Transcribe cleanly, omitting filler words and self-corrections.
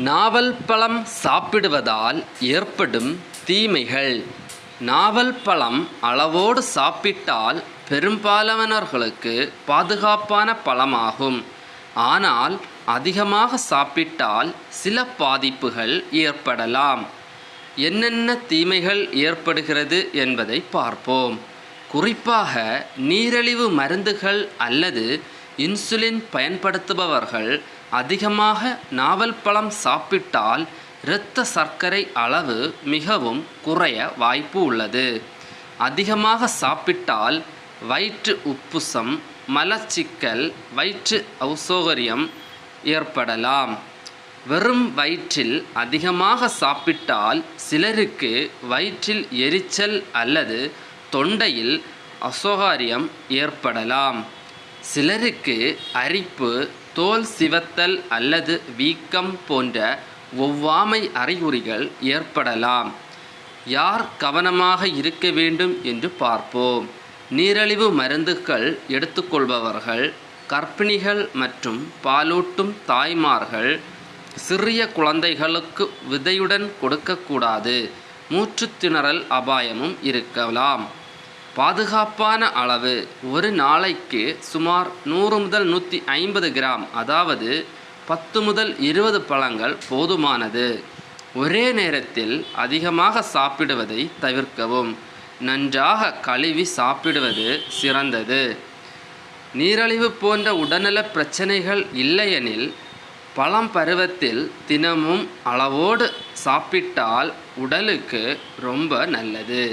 நாவல் பழம் சாப்பிடுவதால் ஏற்படும் தீமைகள். நாவல் பழம் அளவோடு சாப்பிட்டால் பெரும்பாலானவர்களுக்கு பாதுகாப்பான பழமாகும். ஆனால் அதிகமாக சாப்பிட்டால் சில பாதிப்புகள் ஏற்படலாம். என்னென்ன தீமைகள் ஏற்படுகிறது என்பதை பார்ப்போம். குறிப்பாக நீரிழிவு மருந்துகள் அல்லது இன்சுலின் பயன்படுத்துபவர்கள் அதிகமாக நாவல் பழம் சாப்பிட்டால் இரத்த சர்க்கரை அளவு மிகவும் குறைய வாய்ப்பு உள்ளது. அதிகமாக சாப்பிட்டால் வயிற்று உப்புசம், மலச்சிக்கல், வயிற்று அசௌகரியம் ஏற்படலாம். வெறும் வயிற்றில் அதிகமாக சாப்பிட்டால் சிலருக்கு வயிற்றில் எரிச்சல் அல்லது தொண்டையில் அசௌகரியம் ஏற்படலாம். சிலருக்கு அரிப்பு, தோல் சிவத்தல் அல்லது வீக்கம் போன்ற ஒவ்வாமை அறிகுறிகள் ஏற்படலாம். யார் கவனமாக இருக்க வேண்டும் என்று பார்ப்போம். நீரிழிவு மருந்துகள் எடுத்துக்கொள்பவர்கள், கர்ப்பிணிகள் மற்றும் பாலூட்டும் தாய்மார்கள், சிறிய குழந்தைகளுக்கு விதையுடன் கொடுக்கக்கூடாது. மூச்சுத்திணறல் அபாயமும் இருக்கலாம். பாதுகாப்பான அளவு: ஒரு நாளைக்கு சுமார் 100 முதல் 150 கிராம், அதாவது 10 முதல் 20 பழங்கள் போதுமானது. ஒரே நேரத்தில் அதிகமாக சாப்பிடுவதை தவிர்க்கவும். நன்றாக கழுவி சாப்பிடுவது சிறந்தது. நீரிழிவு போன்ற உடல்நல பிரச்சனைகள் இல்லையெனில் பழம் பருவத்தில் தினமும் அளவோடு சாப்பிட்டால் உடலுக்கு ரொம்ப நல்லது.